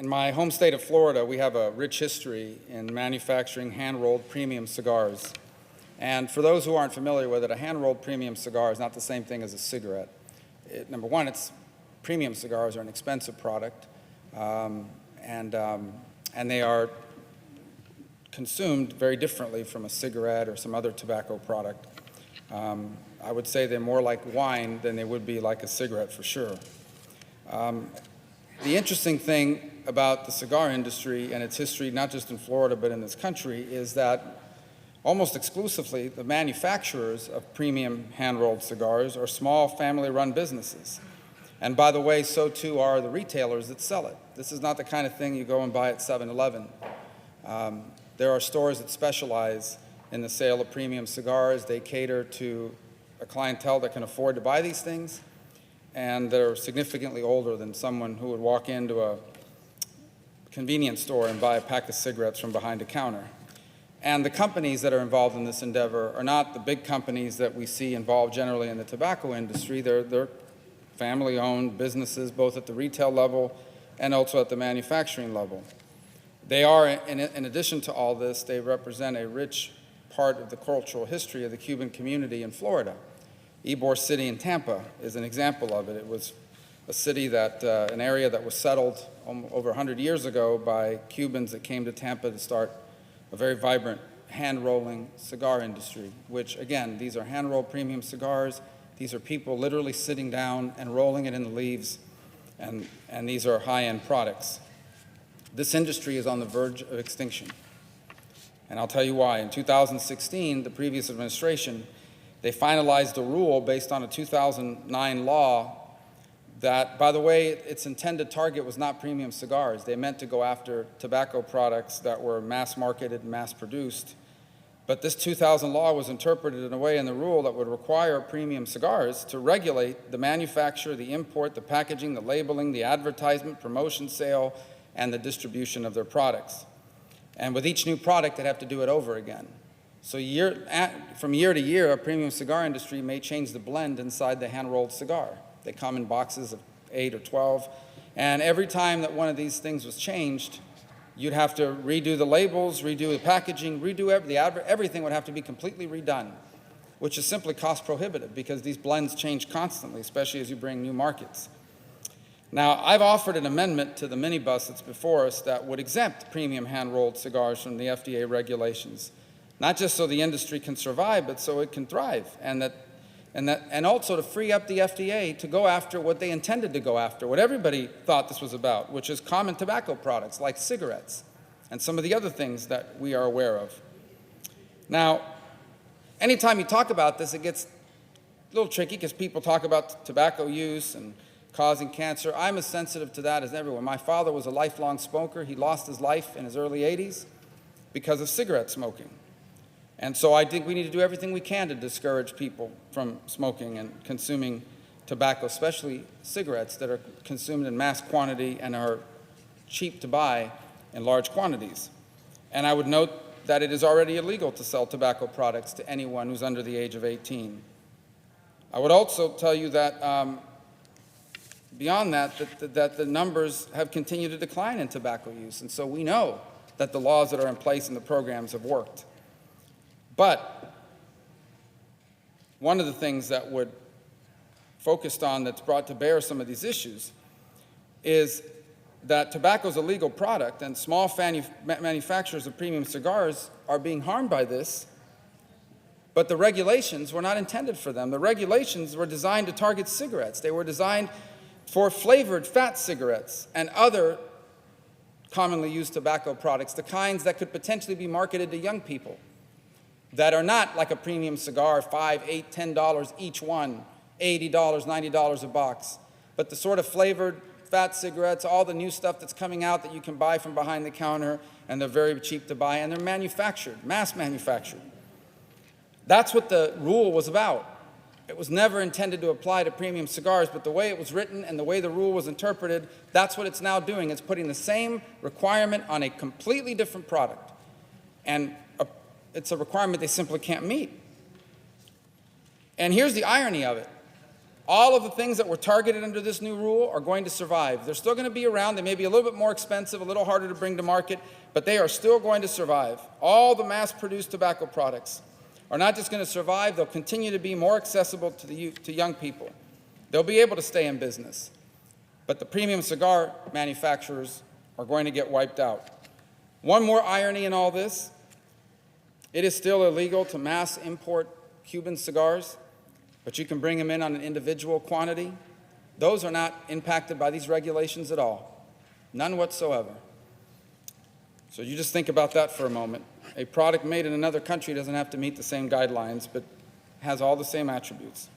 In my home state of Florida, we have a rich history in manufacturing hand-rolled premium cigars. And for those who aren't familiar with it, a hand-rolled premium cigar is not the same thing as a cigarette. Number one, premium cigars are an expensive product, and they are consumed very differently from a cigarette or some other tobacco product. I would say they're more like wine than they would be like a cigarette for sure. The interesting thing about the cigar industry and its history, not just in Florida but in this country, is that almost exclusively the manufacturers of premium hand-rolled cigars are small family-run businesses. And by the way, so too are the retailers that sell it. This is not the kind of thing you go and buy at 7-Eleven. There are stores that specialize in the sale of premium cigars. They cater to a clientele that can afford to buy these things, and they're significantly older than someone who would walk into a convenience store and buy a pack of cigarettes from behind a counter. And the companies that are involved in this endeavor are not the big companies that we see involved generally in the tobacco industry. They're family-owned businesses, both at the retail level and also at the manufacturing level. They are, in addition to all this, they represent a rich part of the cultural history of the Cuban community in Florida. Ybor City in Tampa is an example of it. It was a city that, an area that was settled over 100 years ago by Cubans that came to Tampa to start a very vibrant hand-rolling cigar industry, which, again, these are hand-rolled premium cigars. These are people literally sitting down and rolling it in the leaves, and these are high-end products. This industry is on the verge of extinction, and I'll tell you why. In 2016, the previous administration, they finalized a rule based on a 2009 law that, by the way, its intended target was not premium cigars. They meant to go after tobacco products that were mass-marketed and mass-produced. But this 2000 law was interpreted in a way in the rule that would require premium cigars to regulate the manufacture, the import, the packaging, the labeling, the advertisement, promotion, sale, and the distribution of their products. And with each new product, they'd have to do it over again. So from year to year, a premium cigar industry may change the blend inside the hand-rolled cigar. They come in boxes of 8 or 12, and every time that one of these things was changed, you'd have to redo the labels, redo the packaging, redo everything would have to be completely redone, which is simply cost prohibitive because these blends change constantly, especially as you bring new markets. Now, I've offered an amendment to the minibus that's before us that would exempt premium hand-rolled cigars from the FDA regulations, not just so the industry can survive, but so it can thrive, and also to free up the FDA to go after what they intended to go after, what everybody thought this was about, which is common tobacco products like cigarettes and some of the other things that we are aware of. Now, anytime you talk about this, it gets a little tricky because people talk about tobacco use and causing cancer. I'm as sensitive to that as everyone. My father was a lifelong smoker. He lost his life in his early 80s because of cigarette smoking. And so I think we need to do everything we can to discourage people from smoking and consuming tobacco, especially cigarettes that are consumed in mass quantity and are cheap to buy in large quantities. And I would note that it is already illegal to sell tobacco products to anyone who's under the age of 18. I would also tell you that beyond that the numbers have continued to decline in tobacco use, and so we know that the laws that are in place and the programs have worked. But one of the things that would focused on that's brought to bear some of these issues is that tobacco is a legal product, and small manufacturers of premium cigars are being harmed by this, but the regulations were not intended for them. The regulations were designed to target cigarettes. They were designed for flavored fat cigarettes and other commonly used tobacco products, the kinds that could potentially be marketed to young people, that are not like a premium cigar, $5, $8, $10 each one, $80, $90 a box, but the sort of flavored fat cigarettes, all the new stuff that's coming out that you can buy from behind the counter, and they're very cheap to buy, and they're manufactured, mass manufactured. That's what the rule was about. It was never intended to apply to premium cigars, but the way it was written and the way the rule was interpreted, that's what it's now doing. It's putting the same requirement on a completely different product. And it's a requirement they simply can't meet. And here's the irony of it. All of the things that were targeted under this new rule are going to survive. They're still going to be around. They may be a little bit more expensive, a little harder to bring to market, but they are still going to survive. All the mass-produced tobacco products are not just going to survive, they'll continue to be more accessible to young people. They'll be able to stay in business. But the premium cigar manufacturers are going to get wiped out. One more irony in all this: it is still illegal to mass import Cuban cigars, but you can bring them in on an individual quantity. Those are not impacted by these regulations at all, none whatsoever. So you just think about that for a moment. A product made in another country doesn't have to meet the same guidelines, but has all the same attributes.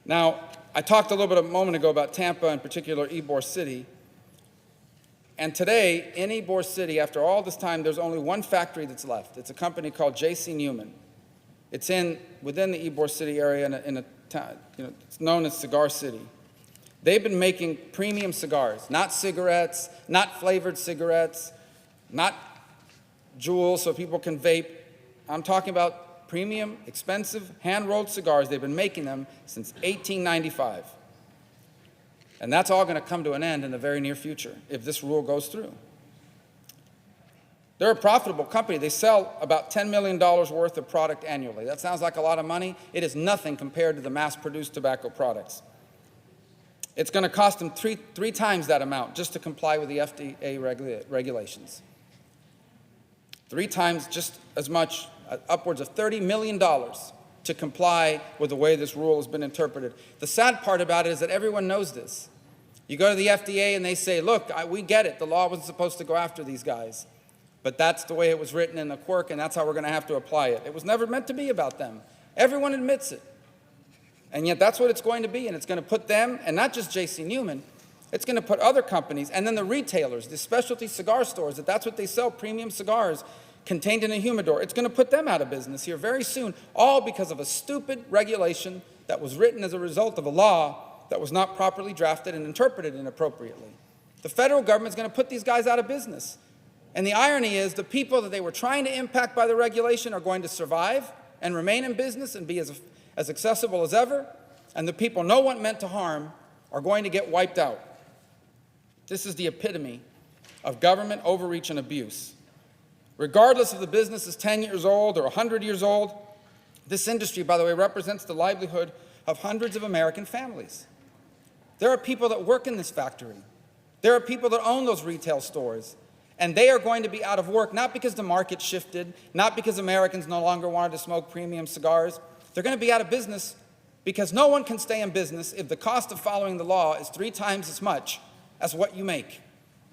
Now, I talked a little bit a moment ago about Tampa, in particular Ybor City. And today, in Ybor City, after all this time, there's only one factory that's left. It's a company called J.C. Newman. It's within the Ybor City area in a town, it's known as Cigar City. They've been making premium cigars, not cigarettes, not flavored cigarettes, not jewels so people can vape. I'm talking about premium, expensive, hand-rolled cigars. They've been making them since 1895. And that's all going to come to an end in the very near future if this rule goes through. They're a profitable company. They sell about $10 million worth of product annually. That sounds like a lot of money. It is nothing compared to the mass-produced tobacco products. It's going to cost them three times that amount just to comply with the FDA regulations. 3 times just as much, upwards of $30 million to comply with the way this rule has been interpreted. The sad part about it is that everyone knows this. You go to the FDA and they say, look, we get it. The law wasn't supposed to go after these guys. But that's the way it was written in the quirk, and that's how we're going to have to apply it. It was never meant to be about them. Everyone admits it. And yet that's what it's going to be, and it's going to put them, and not just J.C. Newman, it's going to put other companies, and then the retailers, the specialty cigar stores, that's what they sell, premium cigars contained in a humidor. It's going to put them out of business here very soon, all because of a stupid regulation that was written as a result of a law that was not properly drafted and interpreted inappropriately. The federal government's going to put these guys out of business. And the irony is the people that they were trying to impact by the regulation are going to survive and remain in business and be as accessible as ever, and the people no one meant to harm are going to get wiped out. This is the epitome of government overreach and abuse. Regardless if the business is 10 years old or 100 years old, this industry, by the way, represents the livelihood of hundreds of American families. There are people that work in this factory. There are people that own those retail stores. And they are going to be out of work, not because the market shifted, not because Americans no longer wanted to smoke premium cigars. They're going to be out of business because no one can stay in business if the cost of following the law is 3 times as much as what you make.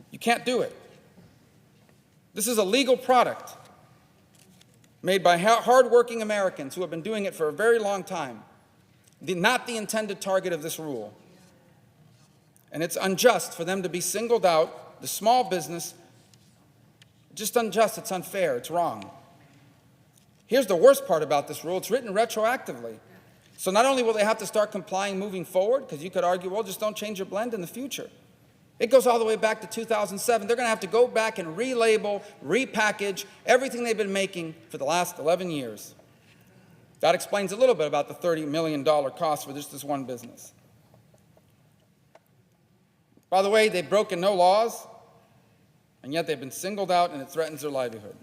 You can't do it. This is a legal product made by hardworking Americans who have been doing it for a very long time, not the intended target of this rule. And it's unjust for them to be singled out, the small business. Just unjust, it's unfair, it's wrong. Here's the worst part about this rule: it's written retroactively. So not only will they have to start complying moving forward, because you could argue, well, just don't change your blend in the future. It goes all the way back to 2007. They're going to have to go back and relabel, repackage everything they've been making for the last 11 years. That explains a little bit about the $30 million cost for just this one business. By the way, they've broken no laws, and yet they've been singled out, and it threatens their livelihood.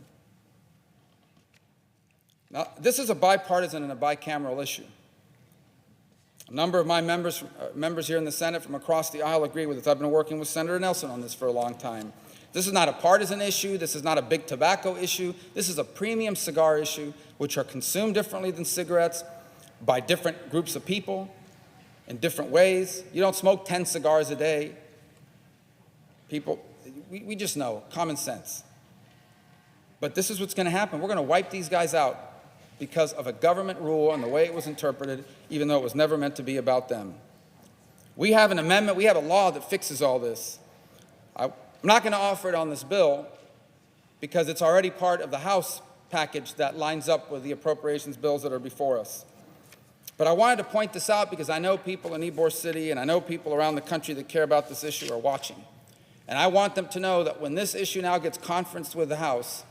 Now, this is a bipartisan and a bicameral issue. A number of my members here in the Senate from across the aisle agree with this. I've been working with Senator Nelson on this for a long time. This is not a partisan issue. This is not a big tobacco issue. This is a premium cigar issue, which are consumed differently than cigarettes by different groups of people in different ways. You don't smoke 10 cigars a day. People, we just know, common sense. But this is what's going to happen. We're going to wipe these guys out because of a government rule and the way it was interpreted, even though it was never meant to be about them. We have an amendment, we have a law that fixes all this. I'm not going to offer it on this bill because it's already part of the House package that lines up with the appropriations bills that are before us. But I wanted to point this out because I know people in Ybor City and I know people around the country that care about this issue are watching. And I want them to know that when this issue now gets conferenced with the House,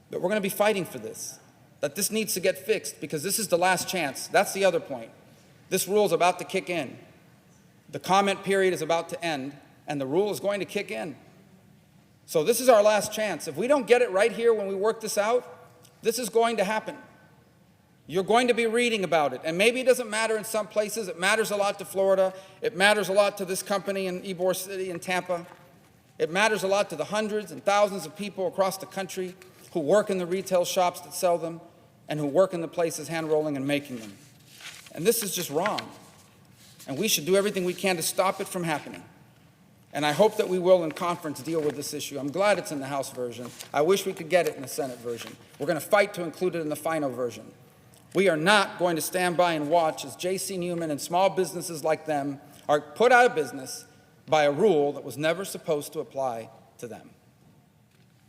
that we're going to be fighting for this, that this needs to get fixed because this is the last chance. That's the other point. This rule is about to kick in. The comment period is about to end, and the rule is going to kick in. So this is our last chance. If we don't get it right here when we work this out, this is going to happen. You're going to be reading about it. And maybe it doesn't matter in some places. It matters a lot to Florida. It matters a lot to this company in Ybor City in Tampa. It matters a lot to the hundreds and thousands of people across the country who work in the retail shops that sell them and who work in the places hand-rolling and making them. And this is just wrong. And we should do everything we can to stop it from happening. And I hope that we will in conference deal with this issue. I'm glad it's in the House version. I wish we could get it in the Senate version. We're going to fight to include it in the final version. We are not going to stand by and watch as J.C. Newman and small businesses like them are put out of business by a rule that was never supposed to apply to them.